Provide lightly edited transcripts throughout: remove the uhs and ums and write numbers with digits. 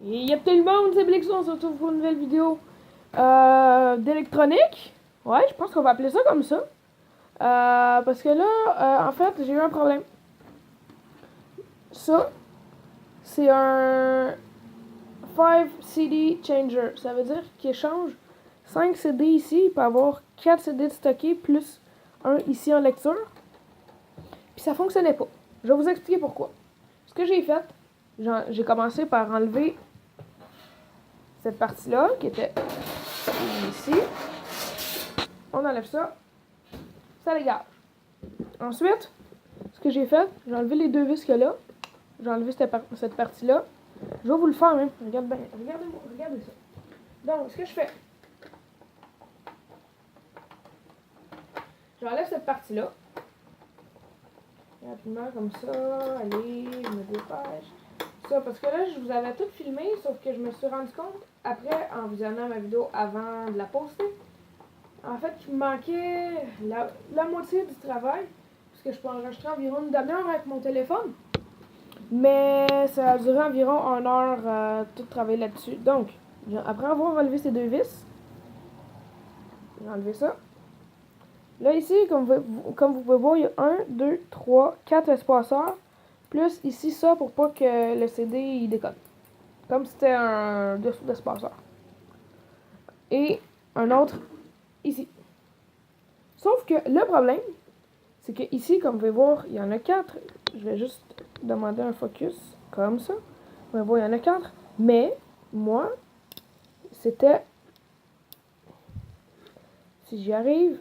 Et il y a tout le monde, c'est Blixon, on se retrouve pour une nouvelle vidéo d'électronique. Ouais, je pense qu'on va appeler ça comme ça. Parce que là, en fait, j'ai eu un problème. Ça, c'est un 5 CD changer. Ça veut dire qu'il échange 5 CD ici. Il peut avoir 4 CD de stocké plus un ici en lecture. Puis ça fonctionnait pas. Je vais vous expliquer pourquoi. Ce que j'ai fait, j'ai commencé par enlever cette partie-là qui était ici. On enlève ça. Ça dégage. Ensuite, ce que j'ai fait, j'ai enlevé les deux vis qu'il y a là. J'ai enlevé cette partie-là. Je vais vous le faire même. Regardez ça. Donc, ce que je fais, j'enlève cette partie-là. Rapidement, comme ça. Allez, je me dépêche. Ça, parce que là, je vous avais tout filmé, sauf que je me suis rendu compte, après, en visionnant ma vidéo avant de la poster, en fait, qu'il me manquait la moitié du travail, parce que je peux enregistrer environ une demi-heure avec mon téléphone. Mais ça a duré environ 1 heure tout travailler là-dessus. Donc, après avoir relevé ces deux vis, j'ai enlevé ça. Là, ici, comme vous pouvez voir, il y a 1, 2, 3, 4 espaceurs. Plus ici, ça, pour pas que le CD il déconne. Comme si c'était un dessous d'espaceur. Et un autre ici. Sauf que le problème, c'est que ici, comme vous pouvez voir, il y en a 4. Je vais juste demander un focus, comme ça. Vous pouvez voir, il y en a 4. Mais, moi, c'était... Si j'y arrive,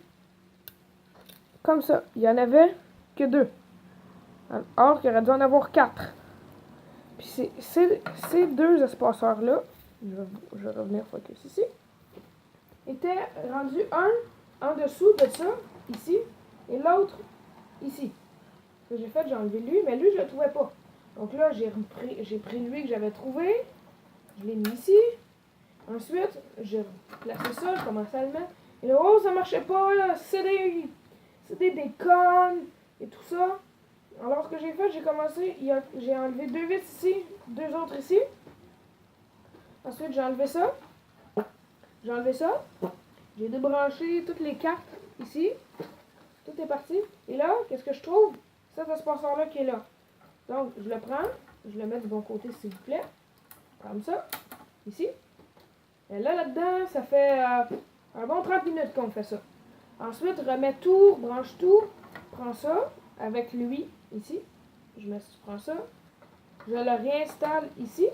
comme ça, il y en avait que 2. Or, il aurait dû en avoir 4. Puis ces deux espaceurs-là, je vais revenir focus ici, étaient rendus un en dessous de ça, ici, et l'autre ici. Ce que j'ai fait, j'ai enlevé lui, mais lui, je le trouvais pas. Donc là, j'ai pris lui que j'avais trouvé, je l'ai mis ici. Ensuite, j'ai placé ça, je commençais à le mettre. Et là, oh, ça marchait pas, là, c'est des connes, et tout ça. Alors, ce que j'ai fait, j'ai enlevé deux vis ici, deux autres ici. Ensuite, j'ai enlevé ça. J'ai débranché toutes les cartes ici. Tout est parti. Et là, qu'est-ce que je trouve? Cet espaceur-là qui est là. Donc, je le prends. Je le mets du bon côté, s'il vous plaît. Comme ça. Ici. Et là-dedans, ça fait un bon 30 minutes qu'on fait ça. Ensuite, remets tout, branche tout. Prends ça avec lui, ici. Je prends ça. Je le réinstalle ici.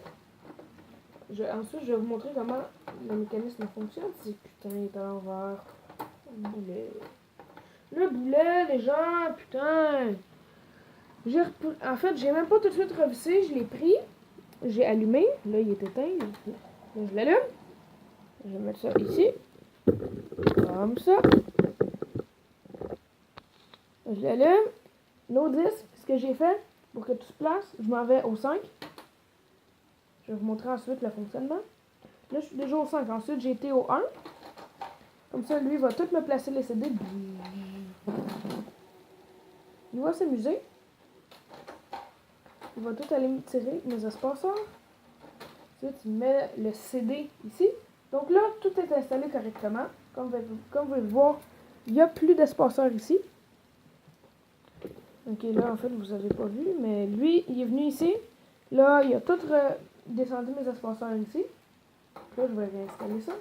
Ensuite, je vais vous montrer comment le mécanisme fonctionne. Putain, il est à l'envers. Le boulet, les gens, putain. En fait, j'ai même pas tout de suite revissé. Je l'ai pris. J'ai allumé. Là, il est éteint. Là, je l'allume. Je vais mettre ça ici. Comme ça. Je l'allume. L'autre disque, ce que j'ai fait, pour que tout se place, je m'en vais au 5. Je vais vous montrer ensuite le fonctionnement. Là, je suis déjà au 5. Ensuite, j'ai été au 1. Comme ça, lui, il va tout me placer les CD. Il va s'amuser. Il va tout aller me tirer mes espaceurs. Ensuite, il met le CD ici. Donc là, tout est installé correctement. Comme vous pouvez le voir, il n'y a plus d'espaceurs ici. Ok, là, en fait, vous n'avez pas vu, mais lui, il est venu ici. Là, il a tout descendu mes espaceurs ici. Là, je vais réinstaller ça.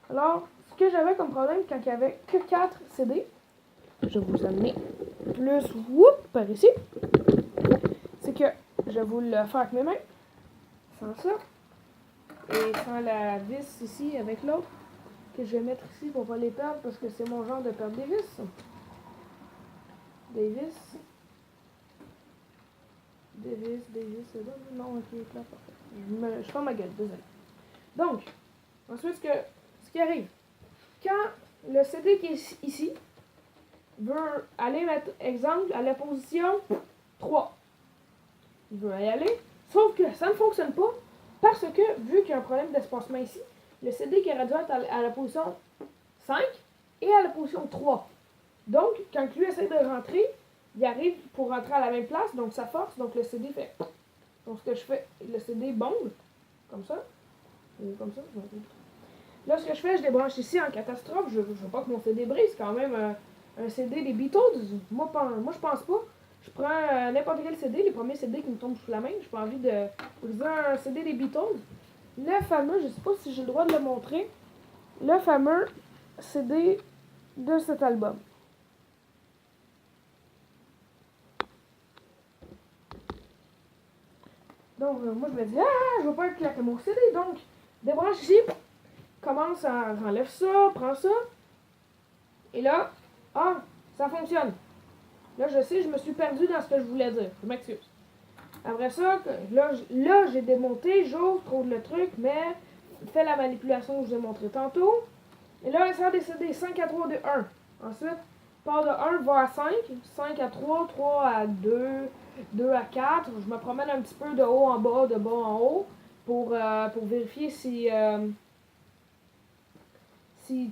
Alors, ce que j'avais comme problème quand il n'y avait que 4 CD, je vais vous amener plus par ici, c'est que je vais vous le faire avec mes mains, sans ça, et sans la vis ici avec l'autre, que je vais mettre ici pour ne pas les perdre, parce que c'est mon genre de perdre des vis. Des vis. C'est bon? Non, ok, là, parfait. Je ferme ma gueule, désolé. Donc, ensuite, ce qui arrive, quand le CD qui est ici veut aller mettre, exemple, à la position 3, il veut y aller, sauf que ça ne fonctionne pas, parce que, vu qu'il y a un problème d'espacement ici, le CD qui aurait dû être à la position 5 est à la position 3. Donc, quand lui essaie de rentrer, il arrive pour rentrer à la même place, donc ça force, donc le CD fait. Donc, ce que je fais, le CD bombe. Comme ça. Ou comme ça. Là, ce que je fais, je débranche ici en catastrophe. Je veux pas que mon CD brise. Quand même un CD des Beatles. Moi je pense pas. Je prends n'importe quel CD, les premiers CD qui me tombent sous la main. J'ai pas envie de briser un CD des Beatles. Le fameux, je sais pas si j'ai le droit de le montrer, le fameux CD de cet album. Donc, moi, je me dis, je veux pas claquer mon CD. Donc, débranche ici, commence à enlève ça, prends ça. Et là, ça fonctionne. Là, je sais, je me suis perdue dans ce que je voulais dire. Je m'excuse. Après ça, là j'ai démonté, j'ouvre, trouve le truc, mais fais la manipulation que je vous ai montré tantôt. Et là, ça a décidé 5 à 3 de 1. Ensuite, part de 1 va à 5, 5 à 3, 3 à 2, 2 à 4. Je me promène un petit peu de haut en bas, de bas en haut, pour vérifier si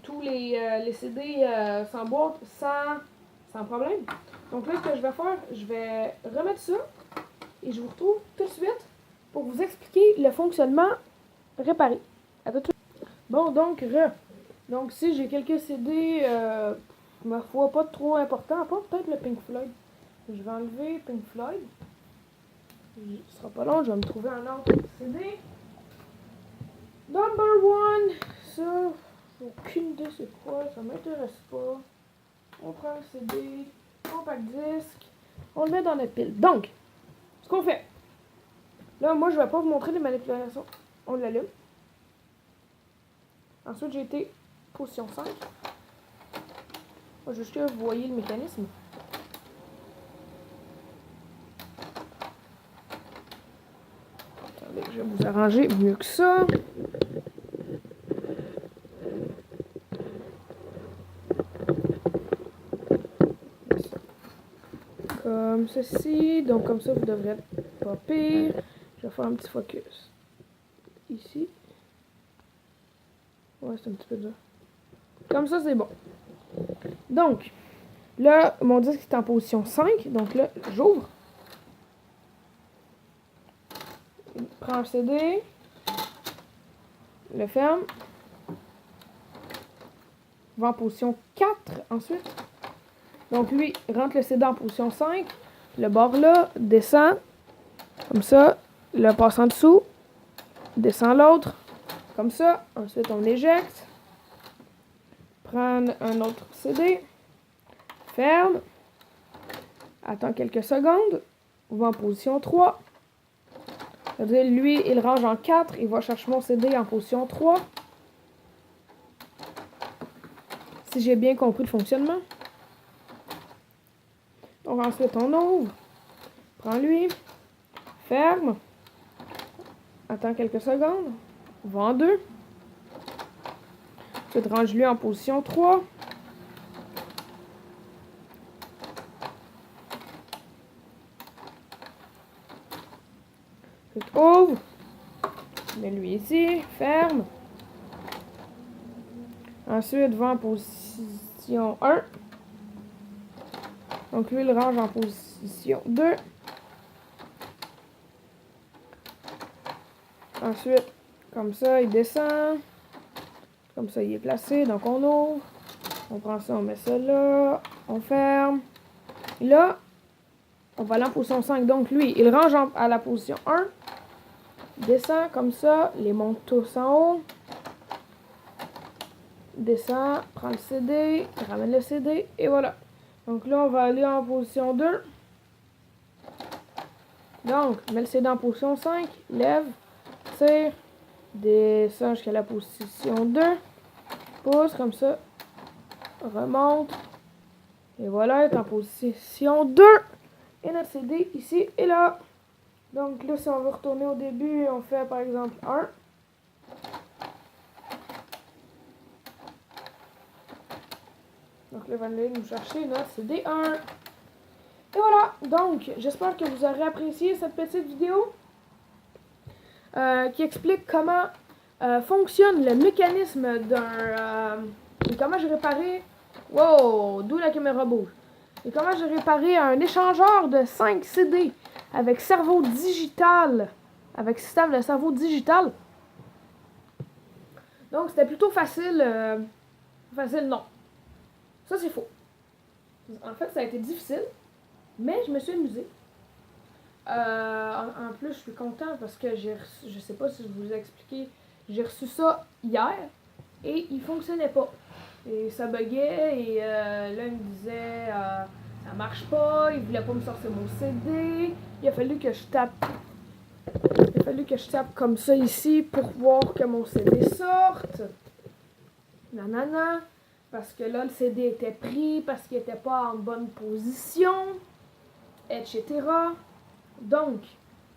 tous les CD s'emboîtent sans problème. Donc là, ce que je vais faire, je vais remettre ça et je vous retrouve tout de suite pour vous expliquer le fonctionnement réparé. À tout de suite. Bon, donc, donc si j'ai quelques CD, ma foi, pas trop importants, à part peut-être le Pink Floyd. Je vais enlever Pink Floyd. Ce sera pas long, je vais me trouver un autre CD. Number one, ça, j'ai aucune idée c'est quoi, ça m'intéresse pas. On prend le CD, compact disque, on le met dans notre pile. Donc, ce qu'on fait, là, moi, je vais pas vous montrer les manipulations. On l'allume. Ensuite, j'ai été position 5. Juste que vous voyez le mécanisme. Attendez, je vais vous arranger mieux que ça. Comme ceci. Donc, comme ça, vous devrez être pas pire. Je vais faire un petit focus. Ici. Ouais, c'est un petit peu dur. Comme ça, c'est bon. Donc, là, mon disque est en position 5. Donc là, j'ouvre. Prends le CD. Le ferme. Va en position 4 ensuite. Donc lui, rentre le CD en position 5. Le bord là, descend. Comme ça. Le passe en dessous. Descend l'autre. Comme ça. Ensuite, on l'éjecte. Prendre un autre CD. Ferme. Attends quelques secondes. Va en position 3. C'est-à-dire, lui, il range en 4. Il va chercher mon CD en position 3. Si j'ai bien compris le fonctionnement. Donc ensuite, on ouvre. Prends lui. Ferme. Attends quelques secondes. Va en 2. Ensuite, range-lui en position 3. Ensuite, ouvre. Mets-lui ici. Ferme. Ensuite, va en position 1. Donc, lui, il range en position 2. Ensuite, comme ça, il descend. Comme ça, il est placé. Donc, on ouvre. On prend ça, on met ça là. On ferme. Et là, on va aller en position 5. Donc, lui, il range à la position 1. Descend comme ça. Les monte tous en haut. Descend. Prend le CD. Ramène le CD. Et voilà. Donc là, on va aller en position 2. Donc, mets le CD en position 5. Lève. Tire. Descend jusqu'à la position 2. Pousse comme ça. Remonte. Et voilà, il est en position 2. Et notre CD ici et là. Donc là, si on veut retourner au début, on fait par exemple 1. Donc là, on va aller nous chercher notre CD 1. Et voilà. Donc, j'espère que vous aurez apprécié cette petite vidéo qui explique comment fonctionne le mécanisme d'un... et comment j'ai réparé... Wow! D'où la caméra bouge. Et comment j'ai réparé un échangeur de 5 CD avec cerveau digital, avec système de cerveau digital. Donc, c'était plutôt facile. Facile, non. Ça, c'est faux. En fait, ça a été difficile, mais je me suis amusée. En plus, je suis contente parce que j'ai reçu, je sais pas si je vous ai expliqué, j'ai reçu ça hier et il fonctionnait pas. Et ça buguait et là, il me disait ça marche pas, il voulait pas me sortir mon CD. Il a fallu que je tape. Il a fallu que je tape comme ça ici pour voir que mon CD sorte. Nanana. Parce que là, le CD était pris, parce qu'il était pas en bonne position, etc. Donc,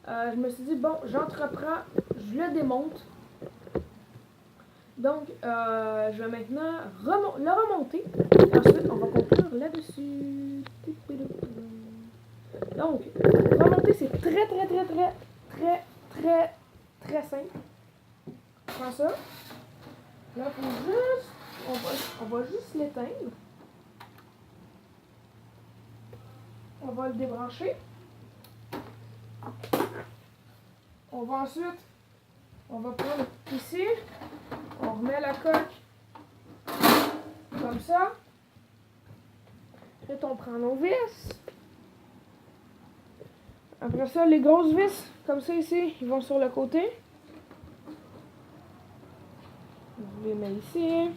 je me suis dit, bon, j'entreprends, je le démonte. Donc, je vais maintenant le remonter. Ensuite, on va conclure là-dessus. Donc, remonter, c'est très simple. Je prends ça. Là, on va juste l'éteindre. On va le débrancher. On va ensuite, on va prendre ici, on remet la coque comme ça. Ensuite, on prend nos vis. Après ça, les grosses vis, comme ça ici, ils vont sur le côté. Je les mets ici.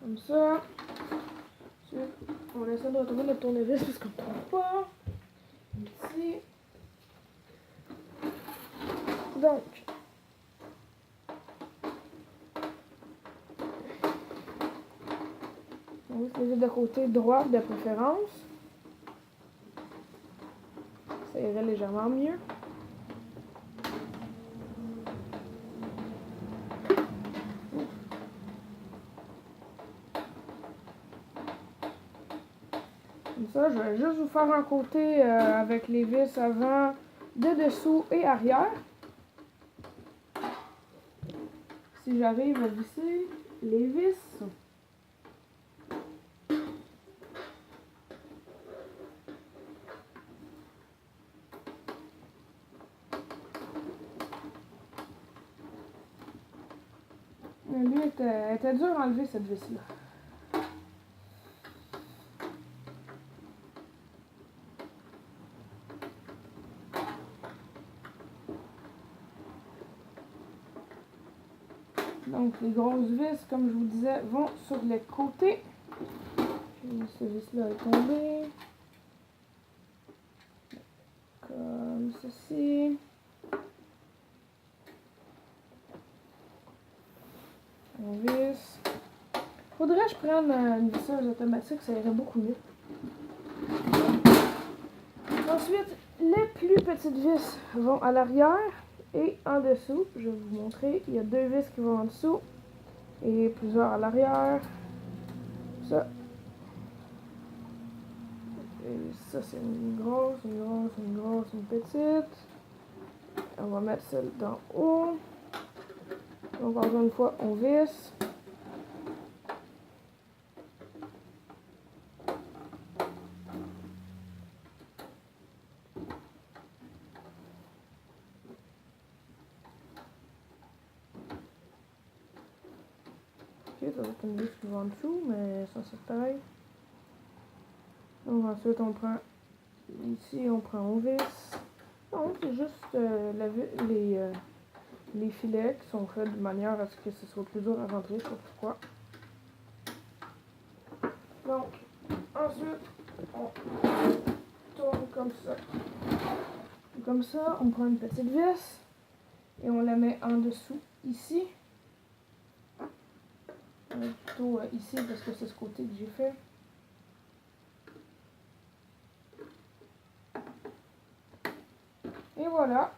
Comme ça. Ensuite, on essaie de retrouver notre tournevis parce qu'on ne trouve pas. Ici. Donc. On va se laisser de côté droit de préférence. Ça irait légèrement mieux. Comme ça, je vais juste vous faire un côté avec les vis avant, de dessous et arrière. Si j'arrive à visser les vis. Lui, était dur à enlever cette vis-là. Donc, les grosses vis, comme je vous disais, vont sur les côtés. Puis, ce vis-là est tombé. Comme ceci. On visse. Faudrait que je prenne une visseuse automatique, ça irait beaucoup mieux. Ensuite, les plus petites vis vont à l'arrière et en dessous. Je vais vous montrer. Il y a deux vis qui vont en dessous et plusieurs à l'arrière. Ça. Et ça, c'est une grosse, une petite. On va mettre celle d'en haut. Donc, encore une fois, on visse. Ok, ça va être une vis qui va en dessous, mais ça c'est pareil. Donc ensuite, on prend ici, on vis. Non, c'est juste les filets qui sont faits de manière à ce que ce soit plus dur à rentrer, je sais pas pourquoi. Donc, ensuite, on tourne comme ça. Comme ça, on prend une petite vis et on la met en dessous ici. Plutôt ici parce que c'est ce côté que j'ai fait. Et voilà.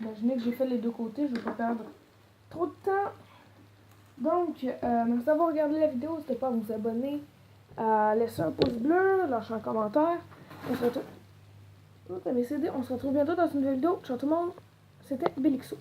Imaginez que j'ai fait les deux côtés, je ne vais pas perdre trop de temps. Donc, merci d'avoir regardé la vidéo. N'hésitez pas à vous abonner, à laisser un pouce bleu, lâcher un commentaire. On se retrouve... On se retrouve bientôt dans une nouvelle vidéo. Ciao tout le monde. C'était Bélixo.